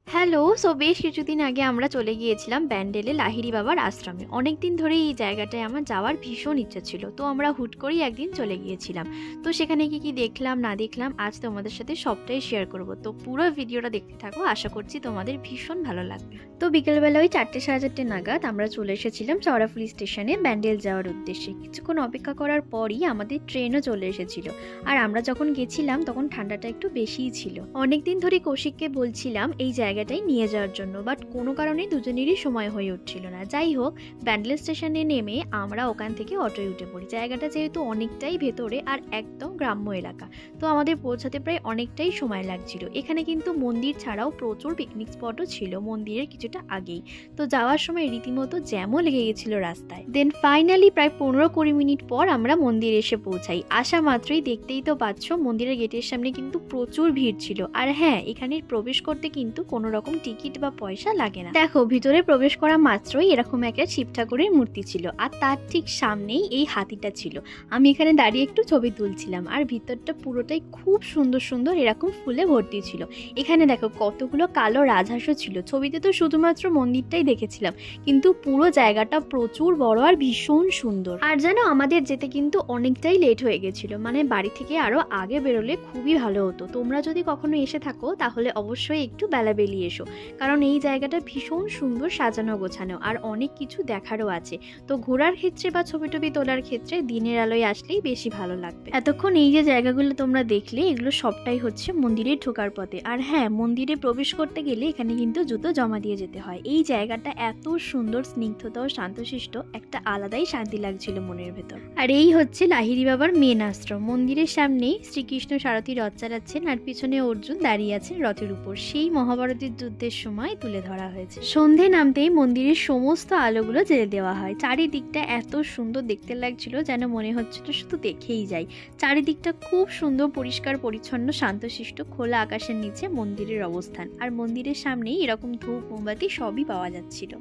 Hello. বেশ কিছুদিন আগে আমরা চলে গিয়েছিলাম ব্যান্ডেলে লাহিড়ী বাবার আশ্রমে। অনেক দিন ধরেই এই জায়গাটায় আমার যাওয়ার ভীষণ ইচ্ছা ছিল। তো আমরা হুট করেই একদিন চলে গিয়েছিলাম। তো সেখানে কি দেখলাম না দেখলাম আজ তোমাদের সাথে সবটাই শেয়ার করব। তো পুরো ভিডিওটা দেখতে থাকো, আশা করছি তোমাদের ভীষণ ভালো লাগবে। তো বিকেলবেলা ওই 4টে সাড়ে 4টে নাগাদ আমরা চলে এসেছিলাম চওড়াফুলি স্টেশনে ব্যান্ডেল যাওয়ার উদ্দেশ্যে। কিছুক্ষণ অপেক্ষা করার পরই আমাদের ট্রেনও চলে এসেছিল। আর আমরা যখন গেছিলাম তখন ঠান্ডাটা একটু বেশিই ছিল। অনেকদিন ধরে কৌশিককে বলছিলাম এই জায়গাটাই নিয়ে যাওয়ার জন্য, বাট কোনো কারণে দুজনেরই সময় হয়ে উঠছিল না। যাই হোক, ব্যান্ডেল স্টেশনে নেমে আমরা ওখান থেকে অটোয় উঠে পড়ি। জায়গাটা যেহেতু অনেকটাই ভেতরে আর একদম গ্রাম্য এলাকা, তো আমাদের পৌঁছাতে প্রায় অনেকটাই সময় লাগছিল। এখানে কিন্তু মন্দির ছাড়াও প্রচুর পিকনিক স্পটও ছিল মন্দিরের কিছুটা আগেই। তো যাওয়ার সময় রীতিমতো জ্যামও লেগে গেছিল রাস্তায়। দেন ফাইনালি প্রায় 15-20 মিনিট পর আমরা মন্দিরে এসে পৌঁছাই। আসা মাত্রই দেখতেই তো পাচ্ছ মন্দিরের গেটের সামনে কিন্তু প্রচুর ভিড় ছিল। আর হ্যাঁ, এখানে প্রবেশ করতে কিন্তু কোনো রকম টিকিট বা পয়সা লাগে না। দেখো, ভিতরে প্রবেশ করা মাত্রই এরকম একটা শিব ঠাকুরের মূর্তি ছিল, আর তার ঠিক সামনেই এই হাতিটা ছিল। আমি এখানে দাঁড়িয়ে একটু ছবি তুলছিলাম, আর ভিতরটা পুরোটাই খুব সুন্দর সুন্দর এরকম ফুলে ভর্তি ছিল। এখানে দেখো কতগুলো কালো রাজহাঁসও ছিল। ছবিতে তো শুধুমাত্র মন্দিরটাই দেখেছিলাম, কিন্তু পুরো জায়গাটা প্রচুর বড় আর ভীষণ সুন্দর। আর জানো, আমাদের যেতে কিন্তু অনেকটাই লেট হয়ে গেছিল, মানে বাড়ি থেকে আরো আগে বেরোলে খুবই ভালো হতো। তোমরা যদি কখনো এসে থাকো তাহলে অবশ্যই একটু বেলা বেরিয়ে এসো, কারণ এই জায়গাটা ভীষণ সুন্দর সাজানো গোছানো আর অনেক কিছু দেখারও আছে। তো ঘোরার ক্ষেত্রে বা ছবি টবি তোলার ক্ষেত্রে দিনের আলোয় আসলেই বেশি ভালো লাগবে। এতক্ষণ এই যে জায়গাগুলো তোমরা দেখলে, এগুলো সবটাই হচ্ছে মন্দিরে ঢোকার পথে। আর হ্যাঁ, মন্দিরে প্রবেশ করতে গেলে এখানে কিন্তু জুতো জমা দিয়ে যেতে হয়। এই জায়গাটা এত সুন্দর, স্নিগ্ধতা ও শান্তশিষ্ট, একটা আলাদাই শান্তি লাগছিল মনের ভেতর। আর এই হচ্ছে লাহিড়ী বাবার মেন আশ্রম। মন্দিরের সামনেই শ্রীকৃষ্ণ সারথী রথ চালাচ্ছেন, আর পিছনে অর্জুন দাঁড়িয়ে আছেন রথের উপর। সেই মহাভারতের যুদ্ধের সময় তুলে ধরা হয়েছে। সন্ধে নামতেই মন্দিরের সমস্ত আলোগুলো জ্বেলে দেওয়া হয়। চারিদিকটা এত সুন্দর দেখতে লাগছিল, যেন মনে হচ্ছিল শুধু দেখেই যাই। চারিদিকটা খুব সুন্দর, পরিষ্কার পরিচ্ছন্ন, শান্তশিষ্ট, খোলা আকাশের নিচে মন্দিরের অবস্থান। আর মন্দিরের সামনেই এরকম ধূপ মোমবাতি সবই পাওয়া যাচ্ছিল।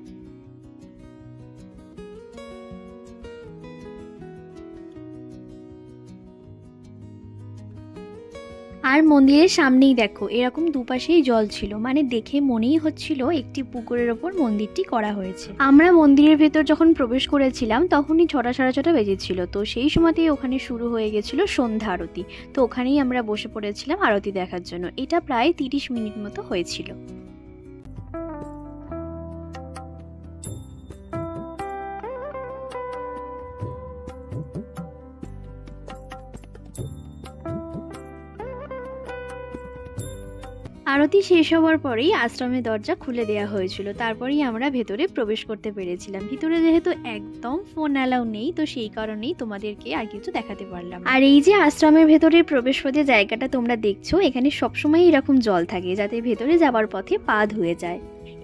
আর মন্দিরের সামনেই দেখো এরকম দুপাশেই জল ছিল, মানে দেখে মনেই হচ্ছিল একটি পুকুরের ওপর মন্দিরটি করা হয়েছে। আমরা মন্দিরের ভেতর যখন প্রবেশ করেছিলাম তখনই 6টা সাড়ে 6টা বেজেছিল। তো সেই সময়তেই ওখানে শুরু হয়ে গেছিল সন্ধ্যা আরতি। তো ওখানেই আমরা বসে পড়েছিলাম আরতি দেখার জন্য। এটা প্রায় 30 মিনিট মতো হয়েছিল। আরতি শেষ হওয়ার পরেই আশ্রমের দরজা খুলে দেওয়া হয়েছিল। তারপরেই আমরা ভেতরে প্রবেশ করতে পেরেছিলাম। ভিতরে যেহেতু একদম ফোন অ্যালাউ নেই, তো সেই কারণেই তোমাদেরকে আর কিছু দেখাতে পারলাম। আর এই যে আশ্রমের ভেতরে প্রবেশ পথে জায়গাটা তোমরা দেখছো, এখানে সবসময় এরকম জল থাকে, যাতে ভেতরে যাবার পথে পা ধুয়ে যায়।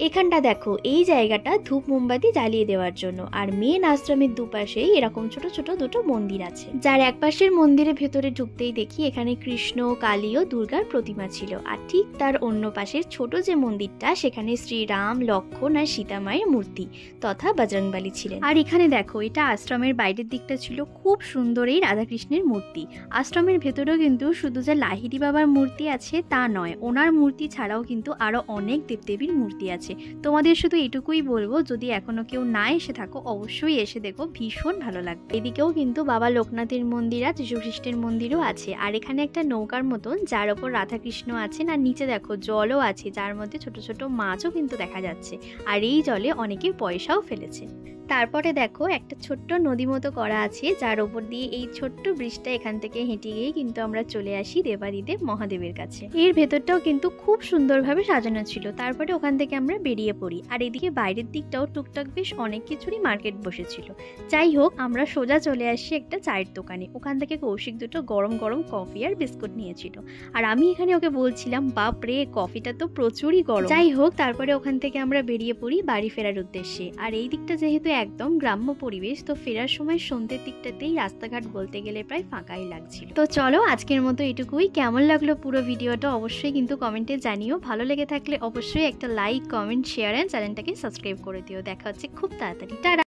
এখানটা দেখো, এই জায়গাটা ধূপ মোমবাতি জ্বালিয়ে দেওয়ার জন্য। আর মেন আশ্রমের দুপাশেই এরকম ছোট ছোট দুটো মন্দির আছে, যার এক পাশের মন্দিরের ভেতরে ঢুকতেই দেখি এখানে কৃষ্ণ, কালী ও দুর্গার প্রতিমা ছিল। আর ঠিক তার অন্য পাশের ছোট যে মন্দিরটা, সেখানে শ্রীরাম, লক্ষ্মণ আর সীতা মায়ের মূর্তি তথা বজরংবলী ছিলেন। আর এখানে দেখো, এটা আশ্রমের বাইরের দিকটা ছিল খুব সুন্দর এই রাধাকৃষ্ণের মূর্তি। আশ্রমের ভেতরেও কিন্তু শুধু যে লাহিড়ী বাবার মূর্তি আছে তা নয়, ওনার মূর্তি ছাড়াও কিন্তু আরো অনেক দেবদেবীর মূর্তি আছে। তোমাদের শুধু এটুকুই বলবো, যদি এখনো কেউ না এসে থাকো অবশ্যই এসে দেখো, ভীষণ ভালো লাগবে। এদিকেও কিন্তু বাবা লোকনাথের মন্দির আর যীশু খ্রিস্টের মন্দিরও আছে। আর এখানে একটা নৌকার মতন, যার ওপর রাধাকৃষ্ণ আছেন, আর নিচে দেখো জলও আছে, যার মধ্যে ছোট ছোট মাছও কিন্তু দেখা যাচ্ছে। আর এই জলে অনেকে পয়সাও ফেলেছে। তারপরে দেখো একটা ছোট্ট নদী মতো করা আছে, যার ওপর দিয়ে এই ছোট্ট ব্রিজটা, এখান থেকে হেঁটে গিয়ে কিন্তু আমরা চলে আসি দেবাদিদেব মহাদেবের কাছে। এর ভেতরটাও কিন্তু খুব সুন্দরভাবে সাজানো ছিল। তারপরে ওখান থেকে আমরা বেরিয়ে পড়ি। আর এদিকে বাইরের দিকটাও টুকটাক বেশ অনেক কিছুরই মার্কেট বসেছিল। যাই হোক, আমরা সোজা চলে আসি একটা চায়ের দোকানে। ওখান থেকে কৌশিক দুটো গরম গরম কফি আর বিস্কুট নিয়েছিল। আর আমি এখানে ওকে বলছিলাম, বাপ রে, কফিটা তো প্রচুরই গরম। যাই হোক, তারপরে ওখান থেকে আমরা বেরিয়ে পড়ি বাড়ি ফেরার উদ্দেশ্যে। আর এই দিকটা যেহেতু একদম গ্রাম্য পরিবেশ, তো ফেরার সময় সন্ধ্যের দিকটাতেই রাস্তাঘাট বলতে গেলে প্রায় ফাঁকাই লাগছিল। তো চলো, আজকের মতো এটুকুই। কেমন লাগলো পুরো ভিডিওটা অবশ্যই কিন্তু কমেন্টে জানিও। ভালো লেগে থাকলে অবশ্যই একটা লাইক, কমেন্ট, শেয়ার এন্ড চ্যানেলটাকে সাবস্ক্রাইব করে দিও। দেখা হচ্ছে খুব তাড়াতাড়ি। টাটা।